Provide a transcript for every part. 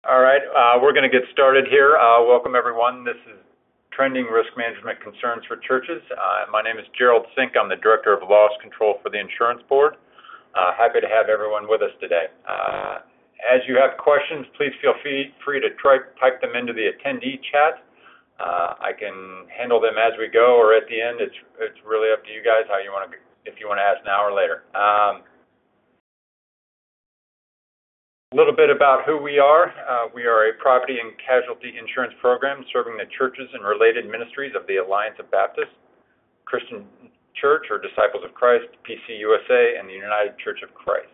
All right, we're going to get started here. Welcome, everyone. This is Trending Risk Management Concerns for Churches. My name is Gerald Sink. I'm the Director of Loss Control for the Insurance Board. Happy to have everyone with us today. As you have questions, please feel free to type them into the attendee chat. I can handle them as we go or at the end. It's really up to you guys how you want to, if you want to ask now or later. A little bit about who we are. We are a property and casualty insurance program serving the churches and related ministries of the Alliance of Baptists, Christian Church or Disciples of Christ, PCUSA, and the United Church of Christ.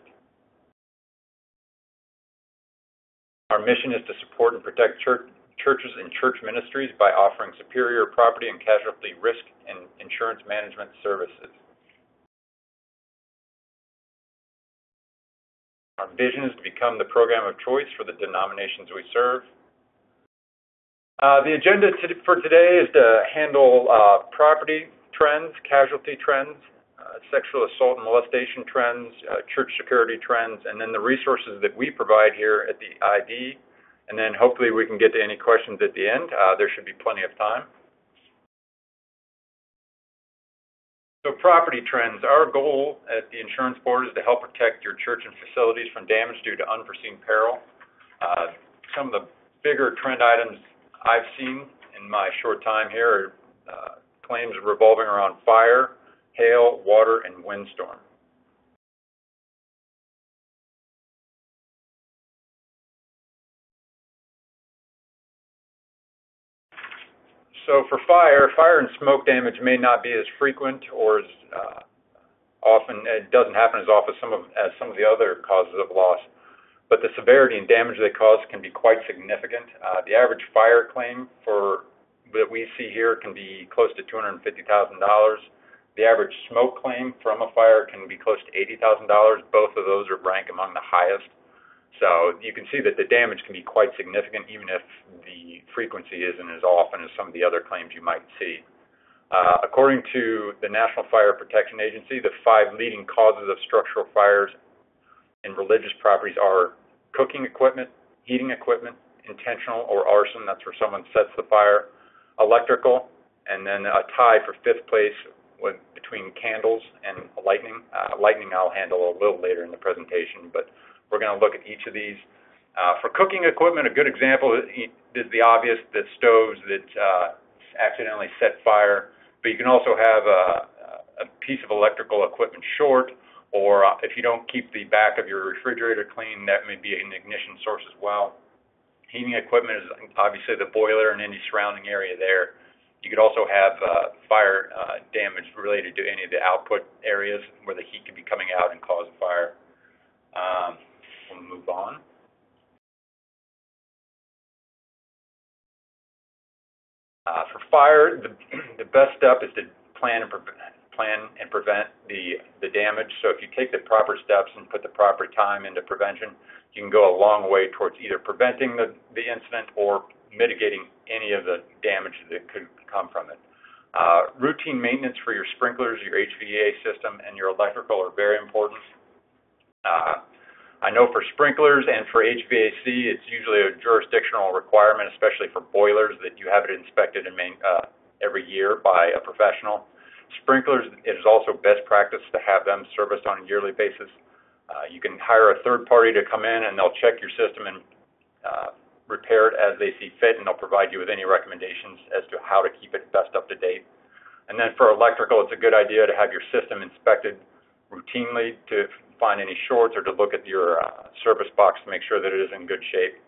Our mission is to support and protect churches and church ministries by offering superior property and casualty risk and insurance management services. Our vision is to become the program of choice for the denominations we serve. The agenda for today is to handle property trends, casualty trends, sexual assault and molestation trends, church security trends, and then the resources that we provide here at the ID. And then hopefully we can get to any questions at the end. There should be plenty of time. So property trends. Our goal at the Insurance Board is to help protect your church and facilities from damage due to unforeseen peril. Some of the bigger trend items I've seen in my short time here are claims revolving around fire, hail, water, and windstorm. So for fire and smoke damage may not be as frequent or as often. It doesn't happen as often as some of the other causes of loss, but the severity and damage they cause can be quite significant. The average fire claim that we see here can be close to $250,000. The average smoke claim from a fire can be close to $80,000. Both of those are ranked among the highest. So you can see that the damage can be quite significant even if the frequency isn't as often as some of the other claims you might see. According to the National Fire Protection Agency, the 5 leading causes of structural fires in religious properties are cooking equipment, heating equipment, intentional or arson, that's where someone sets the fire, electrical, and then a tie for 5th place between candles and lightning. Lightning I'll handle a little later in the presentation, but we're going to look at each of these. For cooking equipment, a good example is the obvious, the stoves that accidentally set fire, but you can also have a piece of electrical equipment short, or if you don't keep the back of your refrigerator clean, that may be an ignition source as well. Heating equipment is obviously the boiler and any surrounding area there. You could also have fire damage related to any of the output areas where the heat could be coming out and cause a fire. We'll move on. For fire, the best step is to plan and prevent the damage. So if you take the proper steps and put the proper time into prevention, you can go a long way towards either preventing the incident or mitigating any of the damage that could come from it. Routine maintenance for your sprinklers, your HVAC system, and your electrical are very important. I know for sprinklers and for HVAC, it's usually a jurisdictional requirement, especially for boilers, that you have it inspected every year by a professional. Sprinklers, it is also best practice to have them serviced on a yearly basis. You can hire a third party to come in and they'll check your system and repair it as they see fit, and they'll provide you with any recommendations as to how to keep it best up to date. And then for electrical, it's a good idea to have your system inspected routinely to find any shorts or to look at your service box to make sure that it is in good shape.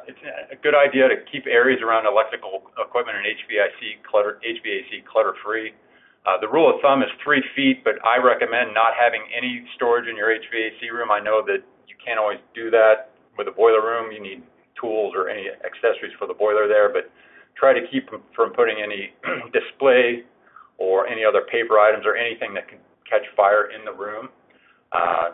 It's a good idea to keep areas around electrical equipment and HVAC clutter-free. The rule of thumb is 3 feet, but I recommend not having any storage in your HVAC room. I know that you can't always do that with a boiler room. You need tools or any accessories for the boiler there, but try to keep from putting any display or any other paper items or anything that can catch fire in the room.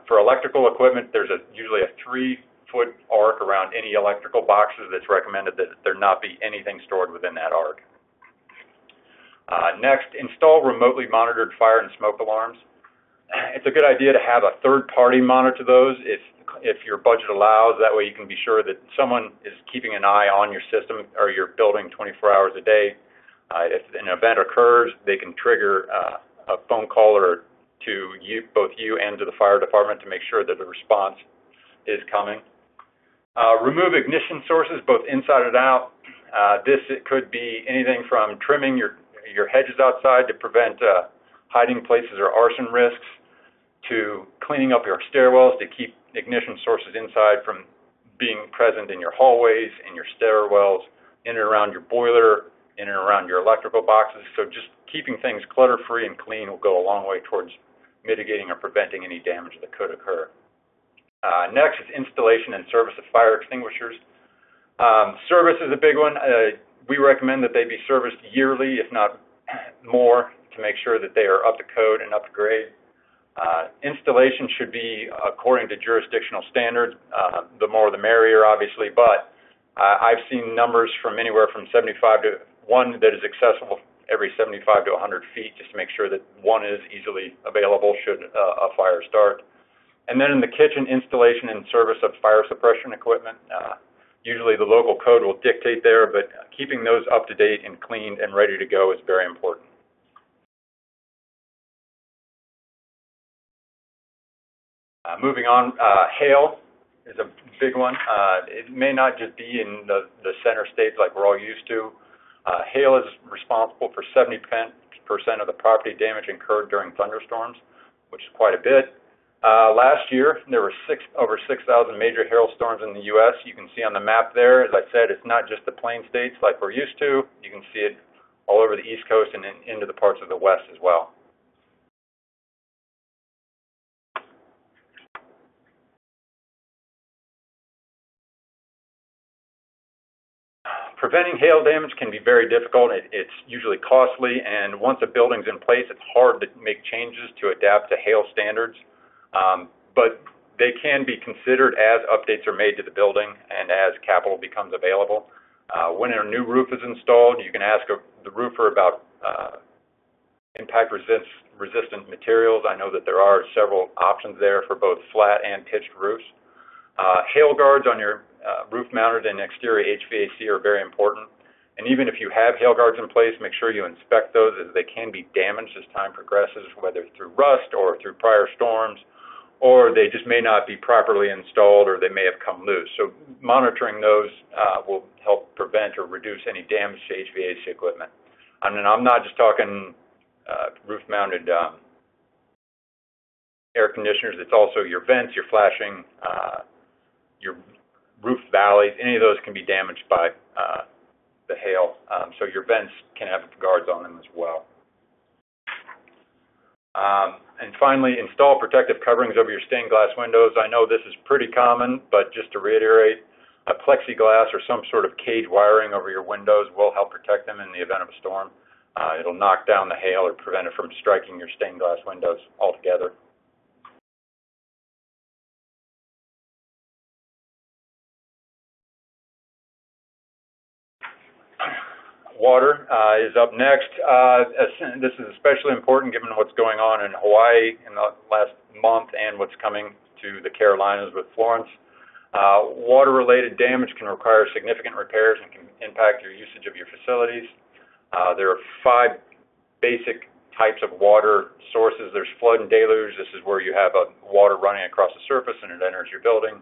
For electrical equipment, there's usually a 3-foot arc around any electrical boxes that's recommended that there not be anything stored within that arc. Next, install remotely monitored fire and smoke alarms. It's a good idea to have a third party monitor those. if your budget allows. That way you can be sure that someone is keeping an eye on your system or your building 24 hours a day. If an event occurs, they can trigger a phone call or to you, both you and to the fire department, to make sure that the response is coming. Remove ignition sources, both inside and out. It could be anything from trimming your hedges outside to prevent hiding places or arson risks, to cleaning up your stairwells to keep ignition sources inside from being present in your hallways, in your stairwells, in and around your boiler, in and around your electrical boxes. So just keeping things clutter-free and clean will go a long way towards mitigating or preventing any damage that could occur. Next is installation and service of fire extinguishers. Service is a big one. We recommend that they be serviced yearly, if not more, to make sure that they are up to code and up to grade. Installation should be according to jurisdictional standards. The more the merrier, obviously, but I've seen numbers from anywhere from 75 to one that is accessible every 75 to 100 feet, just to make sure that one is easily available should a fire start. And then in the kitchen, installation and service of fire suppression equipment. Usually the local code will dictate there, but keeping those up to date and cleaned and ready to go is very important. Moving on, hail is a big one. It may not just be in the center states like we're all used to. Hail is responsible for 70% of the property damage incurred during thunderstorms, which is quite a bit. Last year, there were over 6,000 major hailstorms in the U.S. You can see on the map there, as I said, it's not just the plain states like we're used to. You can see it all over the East Coast and into the parts of the West as well. Preventing hail damage can be very difficult. It's usually costly, and once a building's in place, it's hard to make changes to adapt to hail standards. But they can be considered as updates are made to the building and as capital becomes available. When a new roof is installed, you can ask the roofer about impact-resistant materials. I know that there are several options there for both flat and pitched roofs. Hail guards on your roof-mounted and exterior HVAC are very important. And even if you have hail guards in place, make sure you inspect those, as they can be damaged as time progresses, whether through rust or through prior storms, or they just may not be properly installed, or they may have come loose. So monitoring those will help prevent or reduce any damage to HVAC equipment. I mean, I'm not just talking roof-mounted air conditioners. It's also your vents, your flashing, your roof valleys. Any of those can be damaged by the hail. So your vents can have guards on them as well. And finally, install protective coverings over your stained glass windows. I know this is pretty common, but just to reiterate, a plexiglass or some sort of cage wiring over your windows will help protect them in the event of a storm. It'll knock down the hail or prevent it from striking your stained glass windows altogether. Water is up next. This is especially important given what's going on in Hawaii in the last month and what's coming to the Carolinas with Florence. Water-related damage can require significant repairs and can impact your usage of your facilities. There are 5 basic types of water sources. There's flood and deluge. This is where you have water running across the surface and it enters your building.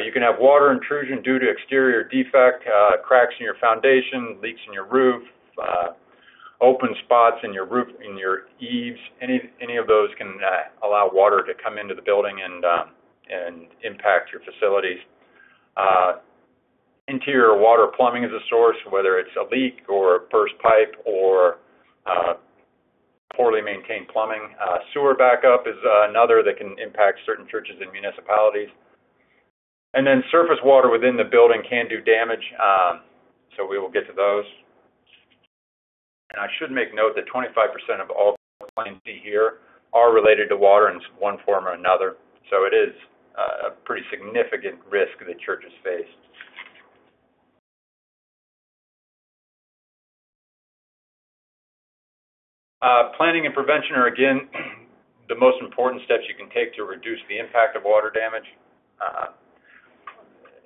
You can have water intrusion due to exterior defect, cracks in your foundation, leaks in your roof, open spots in your roof, in your eaves. Any of those can allow water to come into the building and impact your facilities. Interior water plumbing is a source, whether it's a leak or a burst pipe or poorly maintained plumbing. Sewer backup is another that can impact certain churches and municipalities. And then surface water within the building can do damage, so we will get to those. And I should make note that 25% of all claims here are related to water in one form or another, so it is a pretty significant risk that churches face. Planning and prevention are, again, the most important steps you can take to reduce the impact of water damage.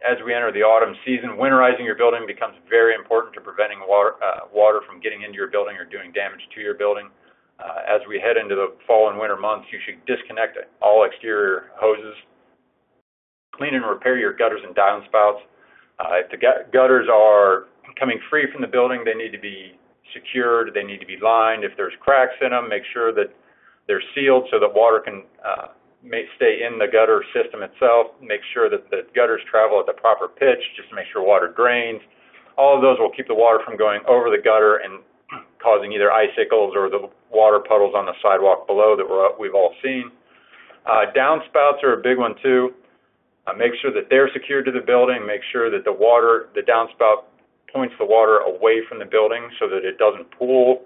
As we enter the autumn season, winterizing your building becomes very important to preventing water from getting into your building or doing damage to your building. As we head into the fall and winter months, you should disconnect all exterior hoses, clean and repair your gutters and downspouts. If the gutters are coming free from the building, they need to be secured, they need to be lined. If there's cracks in them, make sure that they're sealed so that water can stay in the gutter system itself. Make sure that the gutters travel at the proper pitch just to make sure water drains. All of those will keep the water from going over the gutter and causing either icicles or the water puddles on the sidewalk below that we've all seen. Downspouts are a big one too. Make sure that they're secured to the building. Make sure that the downspout points the water away from the building so that it doesn't pool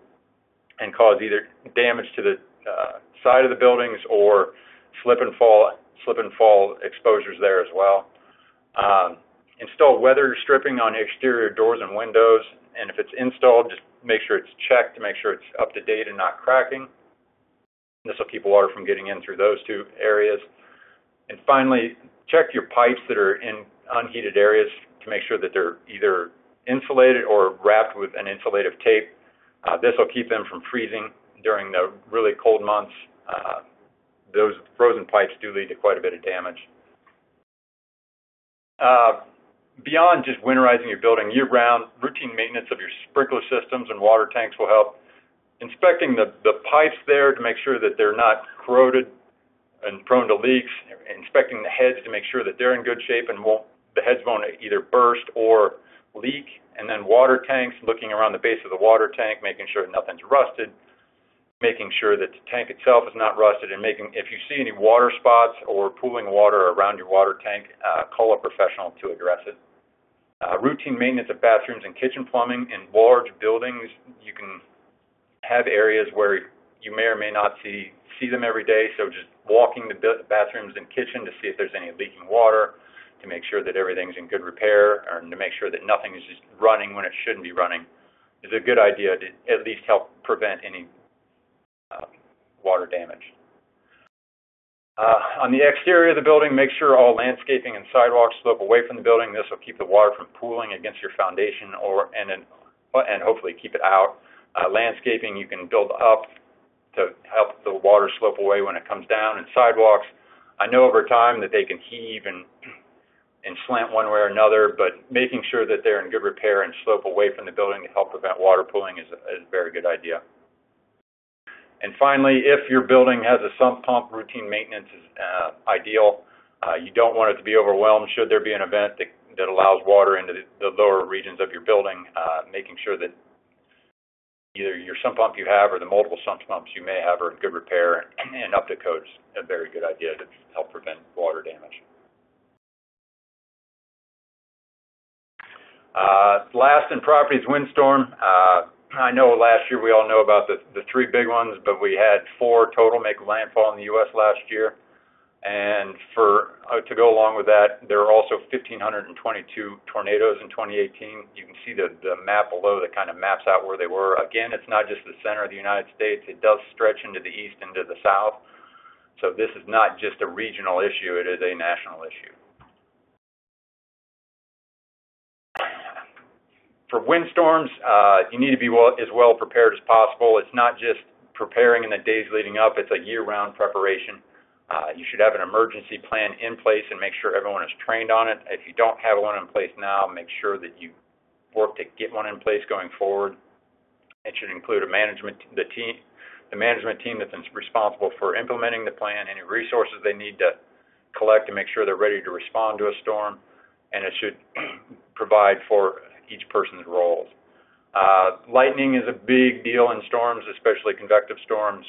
and cause either damage to the side of the buildings or slip and fall exposures there as well. Install weather stripping on exterior doors and windows, and if it's installed, just make sure it's checked to make sure it's up to date and not cracking. This will keep water from getting in through those two areas. And finally, check your pipes that are in unheated areas to make sure that they're either insulated or wrapped with an insulative tape. This will keep them from freezing during the really cold months. Those frozen pipes do lead to quite a bit of damage. Beyond just winterizing your building year-round, routine maintenance of your sprinkler systems and water tanks will help. Inspecting the pipes there to make sure that they're not corroded and prone to leaks. Inspecting the heads to make sure that they're in good shape and the heads won't either burst or leak. And then water tanks, looking around the base of the water tank, making sure nothing's rusted. Making sure that the tank itself is not rusted, and if you see any water spots or pooling water around your water tank, call a professional to address it. Routine maintenance of bathrooms and kitchen plumbing. In large buildings, you can have areas where you may or may not see them every day, so just walking the bathrooms and kitchen to see if there's any leaking water, to make sure that everything's in good repair, or to make sure that nothing is just running when it shouldn't be running, is a good idea to at least help prevent any water damage. On the exterior of the building, make sure all landscaping and sidewalks slope away from the building. This will keep the water from pooling against your foundation and hopefully keep it out. Landscaping you can build up to help the water slope away when it comes down. And sidewalks, I know over time that they can heave and slant one way or another, but making sure that they're in good repair and slope away from the building to help prevent water pooling is a very good idea. And finally, if your building has a sump pump, routine maintenance is ideal. You don't want it to be overwhelmed should there be an event that allows water into the lower regions of your building. Making sure that either your sump pump you have or the multiple sump pumps you may have are in good repair and up to code is a very good idea to help prevent water damage. Last in properties, windstorm. I know last year we all know about the three big ones, but we had 4 total make landfall in the U.S. last year. And to go along with that, there are also 1,522 tornadoes in 2018. You can see the map below that kind of maps out where they were. Again, it's not just the center of the United States. It does stretch into the east, into the south. So this is not just a regional issue. It is a national issue. For windstorms, you need to be as well prepared as possible. It's not just preparing in the days leading up. It's a year-round preparation. You should have an emergency plan in place and make sure everyone is trained on it. If you don't have one in place now, make sure that you work to get one in place going forward. It should include the management team that's responsible for implementing the plan, any resources they need to collect to make sure they're ready to respond to a storm, and it should provide for each person's roles. Lightning is a big deal in storms, especially convective storms.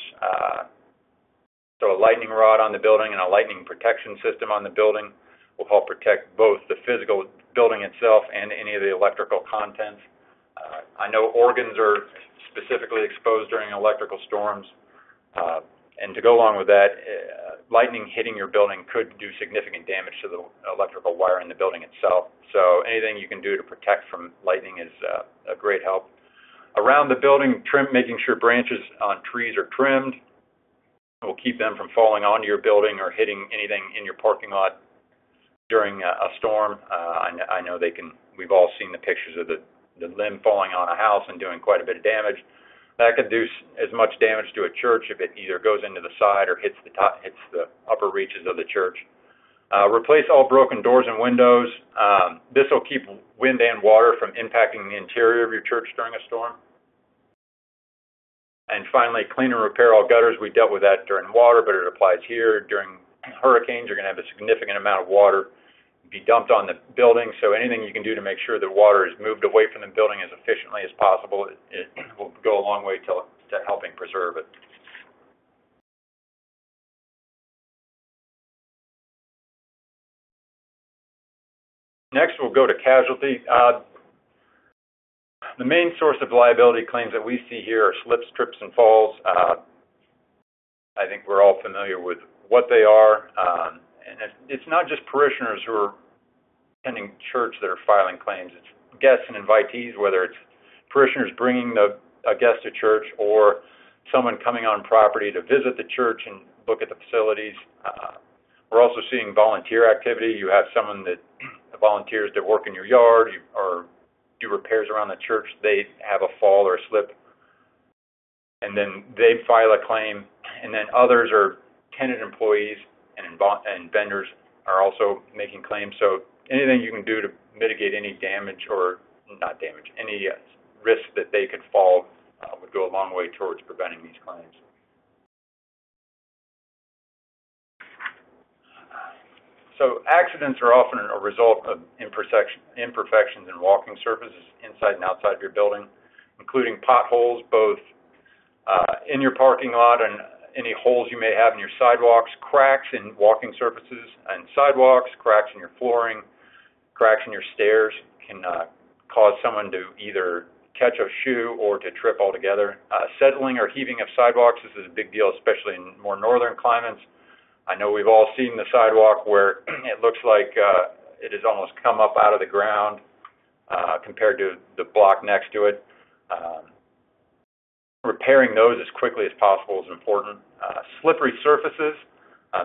So a lightning rod on the building and a lightning protection system on the building will help protect both the physical building itself and any of the electrical contents. I know organs are specifically exposed during electrical storms. And to go along with that, lightning hitting your building could do significant damage to the electrical wire in the building itself. So anything you can do to protect from lightning is a great help. Around the building, making sure branches on trees are trimmed will keep them from falling onto your building or hitting anything in your parking lot. during a storm. I know they can. We've all seen the pictures of the limb falling on a house and doing quite a bit of damage. That could do as much damage to a church if it either goes into the side or hits the upper reaches of the church. Replace all broken doors and windows. This will keep wind and water from impacting the interior of your church during a storm. And finally, clean and repair all gutters. We dealt with that during water, but it applies here. During hurricanes, you're going to have a significant amount of water be dumped on the building, so anything you can do to make sure that water is moved away from the building as efficiently as possible, it will go a long way to helping preserve it. Next, we'll go to casualty. The main source of liability claims that we see here are slips, trips, and falls. I think we're all familiar with what they are. And it's not just parishioners who are attending church that are filing claims. It's guests and invitees, whether it's parishioners bringing a guest to church or someone coming on property to visit the church and look at the facilities. We're also seeing volunteer activity. You have someone that volunteers that work in your yard or do repairs around the church. They have a fall or a slip, and then they file a claim. And then others are tenant employees and vendors are also making claims. So anything you can do to mitigate any damage or not damage, any risk that they could fall would go a long way towards preventing these claims. So accidents are often a result of imperfections in walking surfaces inside and outside of your building, including potholes both in your parking lot and any holes you may have in your sidewalks, cracks in walking surfaces and sidewalks, cracks in your flooring, cracks in your stairs can cause someone to either catch a shoe or to trip altogether. Settling or heaving of sidewalks, this is a big deal, especially in more northern climates. I know we've all seen the sidewalk where it looks like it has almost come up out of the ground compared to the block next to it. Repairing those as quickly as possible is important. Slippery surfaces.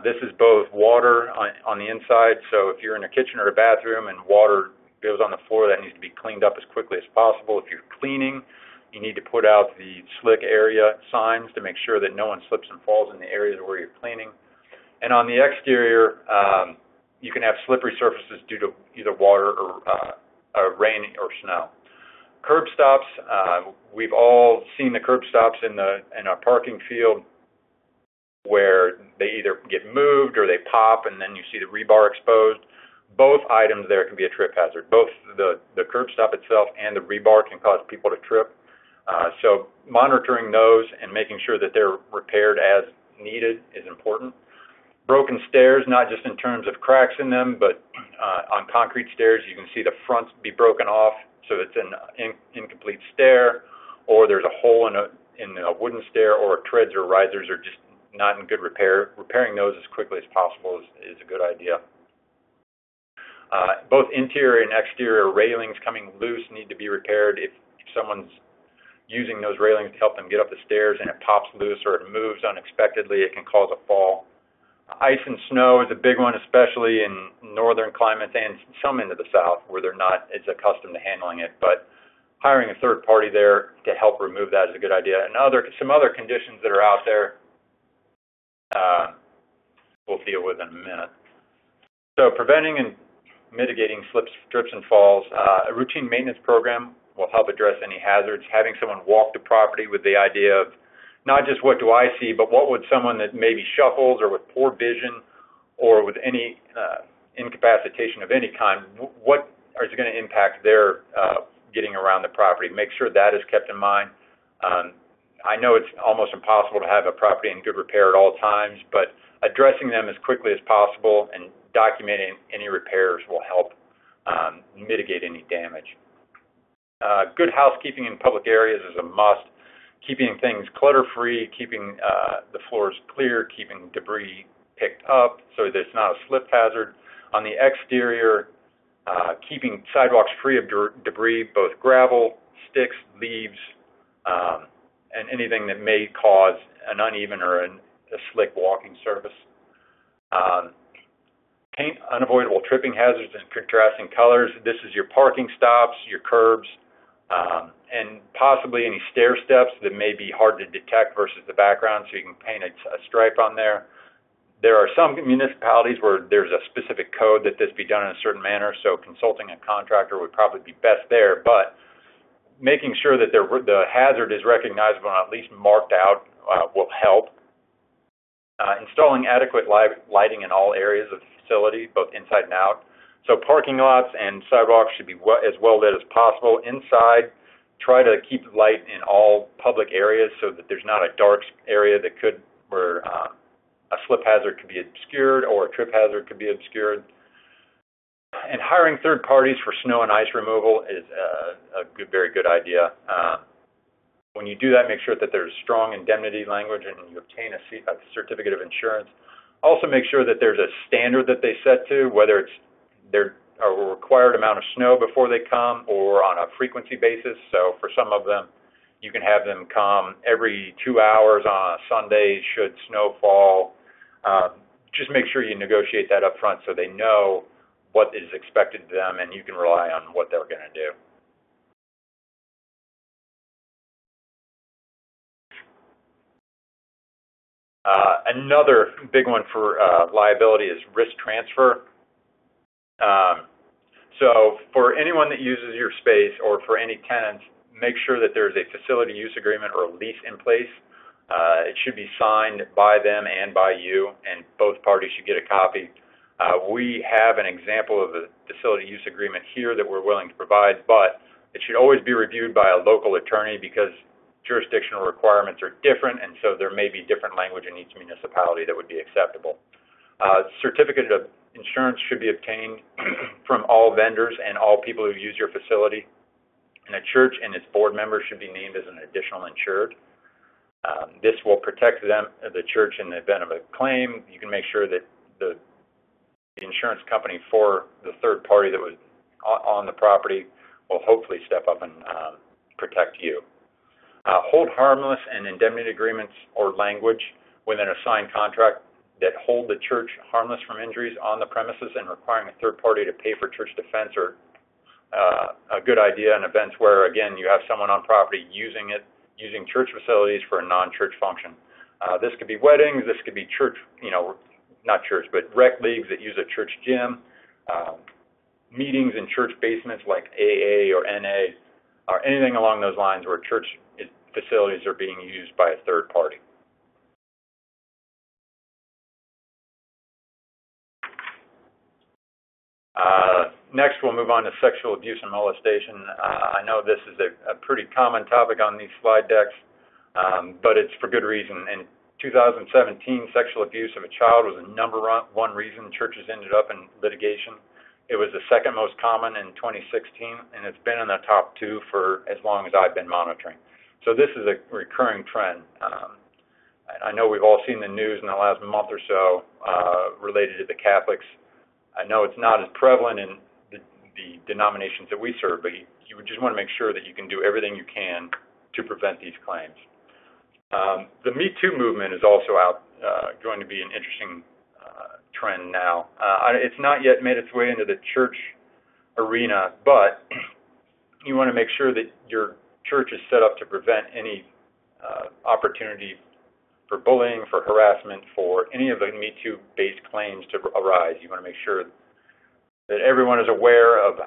This is both water on the inside, so if you're in a kitchen or a bathroom and water goes on the floor, that needs to be cleaned up as quickly as possible. If you're cleaning, you need to put out the slick area signs to make sure that no one slips and falls in the areas where you're cleaning. And on the exterior, you can have slippery surfaces due to either water or rain or snow. Curb stops, we've all seen the curb stops in a parking field where they either get moved or they pop and then you see the rebar exposed. Both items there can be a trip hazard. Both the curb stop itself and the rebar can cause people to trip. So monitoring those and making sure that they're repaired as needed is important. Broken stairs, not just in terms of cracks in them, but on concrete stairs you can see the fronts be broken off, so it's an incomplete stair, or there's a hole in a wooden stair, or treads or risers are just not in good repair. Repairing those as quickly as possible is a good idea. Both interior and exterior railings coming loose need to be repaired. If someone's using those railings to help them get up the stairs and it pops loose or it moves unexpectedly, it can cause a fall. Ice and snow is a big one, especially in northern climates and some into the south where they're not as accustomed to handling it. But hiring a third party there to help remove that is a good idea. And some other conditions that are out there we'll deal with in a minute. So preventing and mitigating slips, trips, and falls. A routine maintenance program will help address any hazards. Having someone walk the property with the idea of not just what do I see, but what would someone that maybe shuffles or with poor vision or with any incapacitation of any kind, what is going to impact their getting around the property? Make sure that is kept in mind. I know it's almost impossible to have a property in good repair at all times, but addressing them as quickly as possible and documenting any repairs will help mitigate any damage. Good housekeeping in public areas is a must. Keeping things clutter-free, keeping the floors clear, keeping debris picked up so that it's not a slip hazard. On the exterior, keeping sidewalks free of debris, both gravel, sticks, leaves, and anything that may cause an uneven or a slick walking surface. Paint unavoidable tripping hazards in contrasting colors. This is your parking stops, your curbs, and possibly any stair steps that may be hard to detect versus the background, so you can paint a stripe on there. There are some municipalities where there's a specific code that this be done in a certain manner, so consulting a contractor would probably be best there, but making sure that the hazard is recognizable and at least marked out will help. Installing adequate lighting in all areas of the facility, both inside and out. So parking lots and sidewalks should be as well lit as possible. Inside, try to keep light in all public areas so that there's not a dark area where a slip hazard could be obscured or a trip hazard could be obscured. And hiring third parties for snow and ice removal is very good idea. When you do that, make sure that there's strong indemnity language and you obtain a certificate of insurance. Also make sure that there's a standard that they set to, whether it's their required amount of snow before they come or on a frequency basis. So for some of them, you can have them come every 2 hours on a Sunday should snow fall. Just make sure you negotiate that up front so they know what is expected of them and you can rely on what they're going to do. Another big one for liability is risk transfer. So for anyone that uses your space or for any tenants, make sure that there's a facility use agreement or a lease in place. It should be signed by them and by you, and both parties should get a copy. We have an example of a facility use agreement here that we're willing to provide, but it should always be reviewed by a local attorney because jurisdictional requirements are different, and so there may be different language in each municipality that would be acceptable. Certificate of insurance should be obtained from all vendors and all people who use your facility, and a church and its board members should be named as an additional insured. This will protect the church in the event of a claim. You can make sure that the insurance company for the third party that was on the property will hopefully step up and protect you. Hold harmless and indemnity agreements or language within a signed contract that hold the church harmless from injuries on the premises and requiring a third party to pay for church defense are a good idea in events where, again, you have someone on property using church facilities for a non-church function. This could be weddings, this could be church, not church, but rec leagues that use a church gym, meetings in church basements like AA or NA, or anything along those lines where church facilities are being used by a third party. Next, we'll move on to sexual abuse and molestation. I know this is a pretty common topic on these slide decks, but it's for good reason. In 2017, sexual abuse of a child was the number one reason churches ended up in litigation. It was the second most common in 2016, and it's been in the top 2 for as long as I've been monitoring. So this is a recurring trend. I know we've all seen the news in the last month or so related to the Catholics. I know it's not as prevalent in the denominations that we serve, but you would just want to make sure that you can do everything you can to prevent these claims. The Me Too movement is also going to be an interesting trend now. It's not yet made its way into the church arena, but you want to make sure that your church is set up to prevent any opportunity for bullying, for harassment, for any of the Me Too-based claims to arise. You want to make sure that everyone is aware of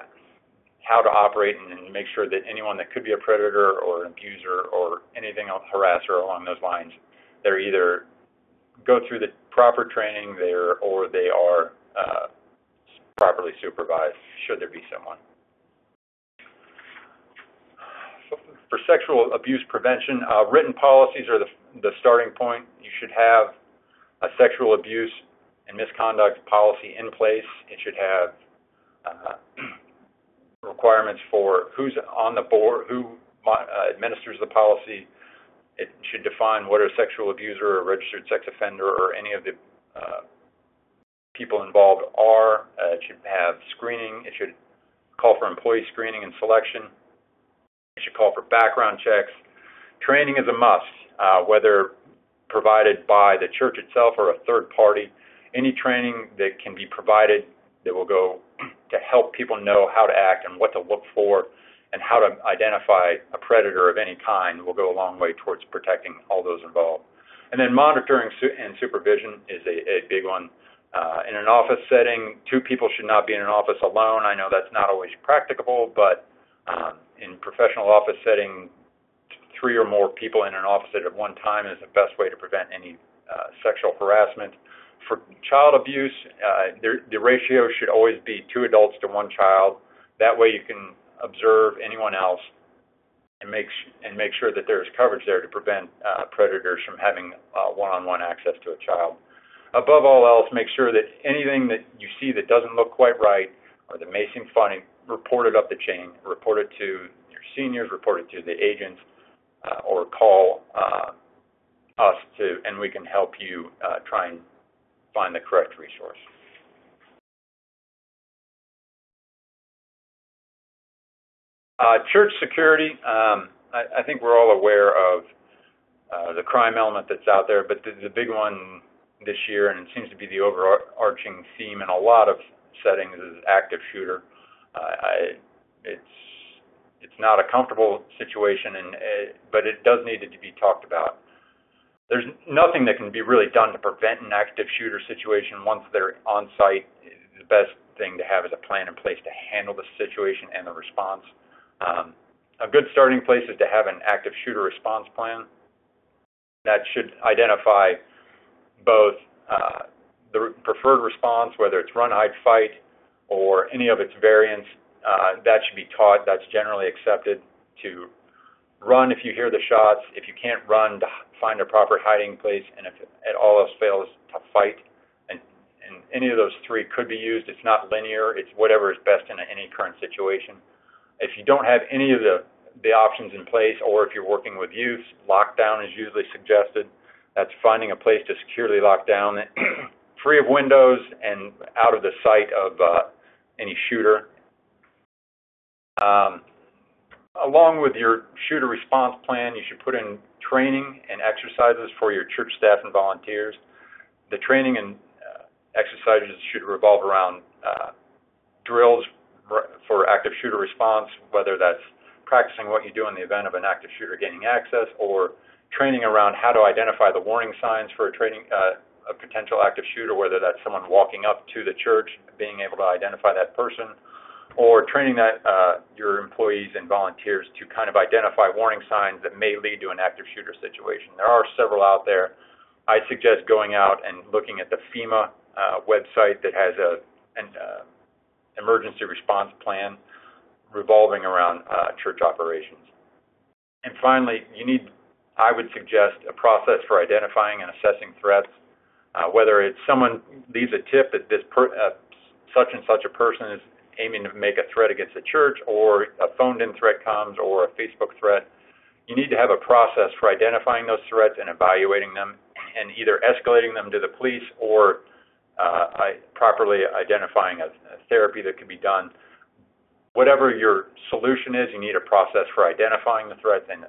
how to operate and make sure that anyone that could be a predator or an abuser or anything else, harasser along those lines, they're either go through the proper training there or they are properly supervised, should there be someone. For sexual abuse prevention, written policies are the starting point. You should have a sexual abuse and misconduct policy in place. It should have requirements for who's on the board, who administers the policy. It should define what a sexual abuser or a registered sex offender or any of the people involved are. It should have screening. It should call for employee screening and selection. It should call for background checks. Training is a must, whether provided by the church itself or a third party. any training that can be provided that will go to help people know how to act and what to look for and how to identify a predator of any kind will go a long way towards protecting all those involved. And then monitoring and supervision is a big one. In an office setting, 2 people should not be in an office alone. I know that's not always practicable, but in professional office setting, 3 or more people in an office at one time is the best way to prevent any sexual harassment. For child abuse, the ratio should always be 2 adults to 1 child. That way you can observe anyone else and make sure that there's coverage there to prevent predators from having one-on-one access to a child. Above all else, make sure that anything that you see that doesn't look quite right or that may seem funny, report it up the chain. Report it to your seniors, report it to the agents, or call us and we can help you try and find the correct resource. Church security, I think we're all aware of the crime element that's out there, but the big one this year, and it seems to be the overarching theme in a lot of settings, is active shooter. It's not a comfortable situation, but it does need to be talked about. There's nothing that can be really done to prevent an active shooter situation once they're on site. The best thing to have is a plan in place to handle the situation and the response. A good starting place is to have an active shooter response plan that should identify both the preferred response, whether it's run, hide, fight, or any of its variants. That should be taught. That's generally accepted. To run if you hear the shots. If you can't run, to find a proper hiding place, and if at all else fails, to fight. And any of those 3 could be used. It's not linear. It's whatever is best in any current situation. If you don't have any of the options in place, or if you're working with youth, lockdown is usually suggested. That's finding a place to securely lock down, free of windows and out of the sight of any shooter. Along with your shooter response plan, you should put in training and exercises for your church staff and volunteers. The training and exercises should revolve around drills for active shooter response, whether that's practicing what you do in the event of an active shooter gaining access, or training around how to identify the warning signs for a potential active shooter, whether that's someone walking up to the church, being able to identify that person, or training that your employees and volunteers to kind of identify warning signs that may lead to an active shooter situation. There are several out there. I suggest going out and looking at the FEMA website that has an emergency response plan revolving around church operations. And finally, I would suggest a process for identifying and assessing threats, whether it's someone leaves a tip that such and such a person is aiming to make a threat against the church, or a phoned-in threat comes, or a Facebook threat. You need to have a process for identifying those threats and evaluating them, and either escalating them to the police or properly identifying a therapy that could be done. Whatever your solution is, you need a process for identifying the threats and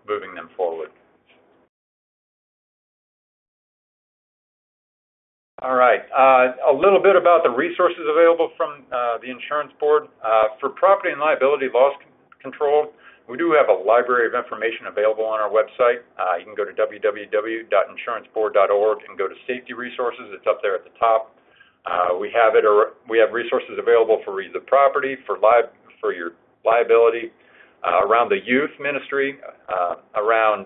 moving them forward. All right, a little bit about the resources available from the insurance board. For property and liability loss control, we do have a library of information available on our website. You can go to www.insuranceboard.org and go to safety resources. It's up there at the top. We have resources available for the property, for your liability, around the youth ministry, around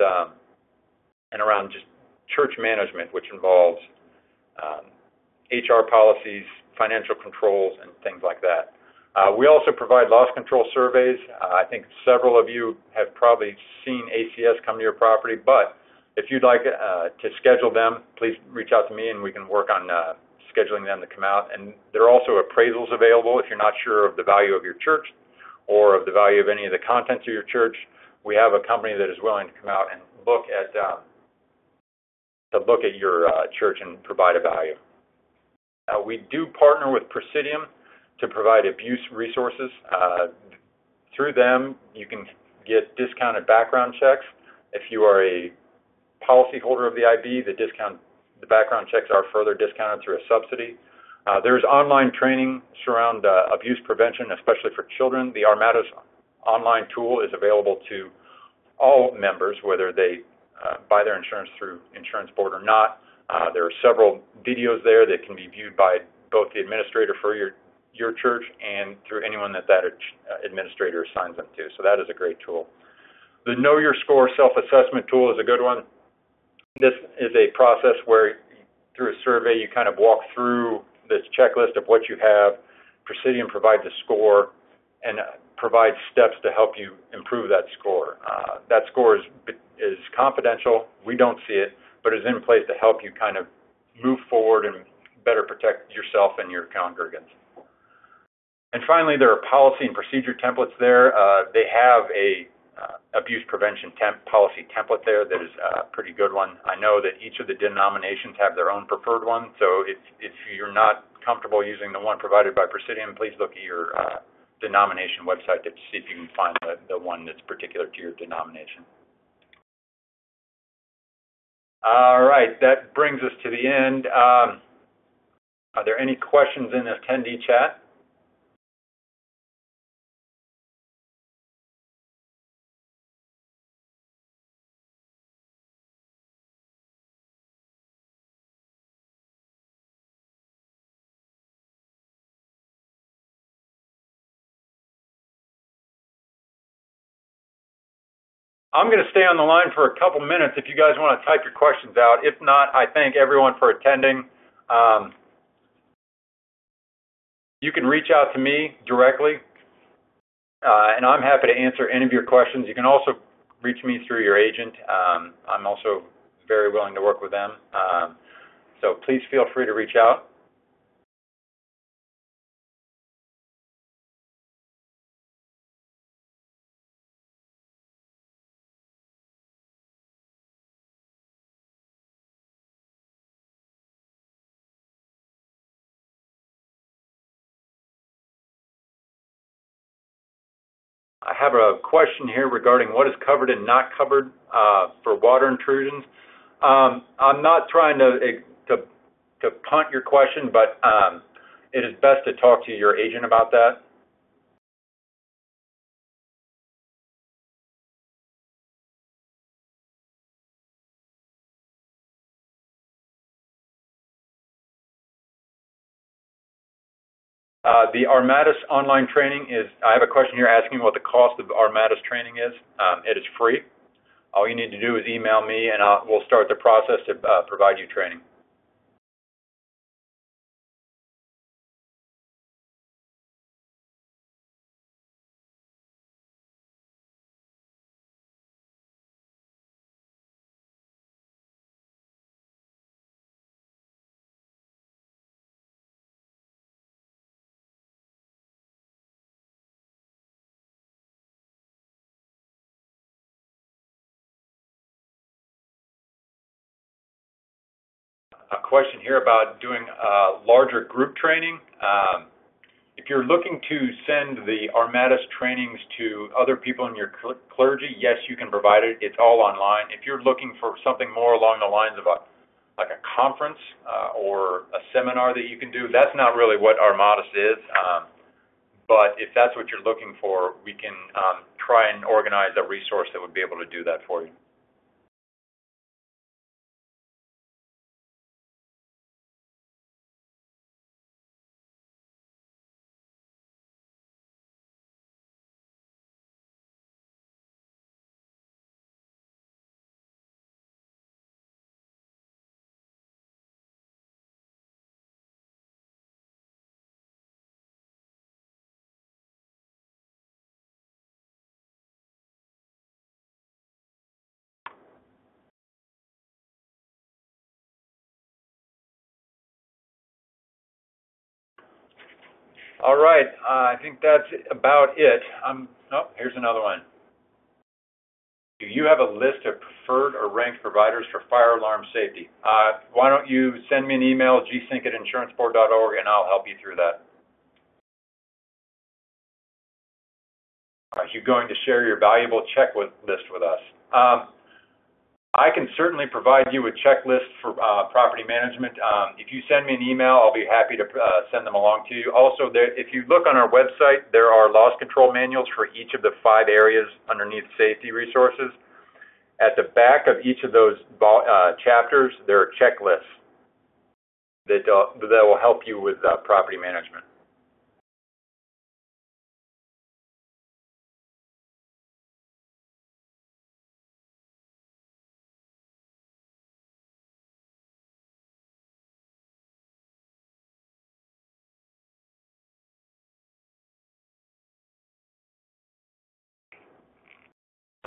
just church management, which involves HR policies, financial controls, and things like that. We also provide loss control surveys. I think several of you have probably seen ACS come to your property, but if you'd like to schedule them, please reach out to me and we can work on scheduling them to come out. And there are also appraisals available if you're not sure of the value of your church or of the value of any of the contents of your church. We have a company that is willing to come out and look at your church and provide a value. We do partner with Presidium to provide abuse resources. Through them, you can get discounted background checks. If you are a policyholder of the IB, the the background checks are further discounted through a subsidy. There's online training around abuse prevention, especially for children. The Armados online tool is available to all members, whether they buy their insurance through Insurance Board or not. There are several videos there that can be viewed by both the administrator for your church and through anyone that administrator assigns them to. So that is a great tool. The Know Your Score self-assessment tool is a good one. This is a process where through a survey you kind of walk through this checklist of what you have. Presidium provides a score and provides steps to help you improve that score. That score is confidential. We don't see it, but is in place to help you kind of move forward and better protect yourself and your congregants. And finally, there are policy and procedure templates there. They have a abuse prevention policy template there that is a pretty good one. I know that each of the denominations have their own preferred one, so if you're not comfortable using the one provided by Presidium, please look at your denomination website to see if you can find the one that's particular to your denomination. All right, that brings us to the end. Are there any questions in the attendee chat? I'm going to stay on the line for a couple minutes if you guys want to type your questions out. If not, I thank everyone for attending. You can reach out to me directly, and I'm happy to answer any of your questions. You can also reach me through your agent. I'm also very willing to work with them. So please feel free to reach out. I have a question here regarding what is covered and not covered for water intrusions. I'm not trying to punt your question, but it is best to talk to your agent about that. The Armados online training is, I have a question here asking what the cost of Armados training is. It is free. All you need to do is email me and we'll start the process to provide you training. A question here about doing larger group training. If you're looking to send the Armados trainings to other people in your clergy, yes, you can provide it. It's all online. If you're looking for something more along the lines of like a conference or a seminar that you can do, that's not really what Armados is. But if that's what you're looking for, we can try and organize a resource that would be able to do that for you. All right, I think that's about it. Oh, here's another one. Do you have a list of preferred or ranked providers for fire alarm safety? Why don't you send me an email, gsync@insuranceboard.org, and I'll help you through that. Are you going to share your valuable checklist with us? I can certainly provide you with checklists for property management. If you send me an email, I'll be happy to send them along to you. Also, if you look on our website, there are loss control manuals for each of the 5 areas underneath safety resources. At the back of each of those chapters, there are checklists that will help you with property management.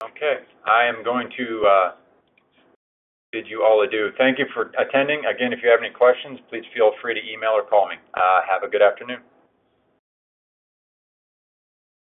Okay, I am going to bid you all adieu. Thank you for attending. Again, if you have any questions, please feel free to email or call me. Have a good afternoon.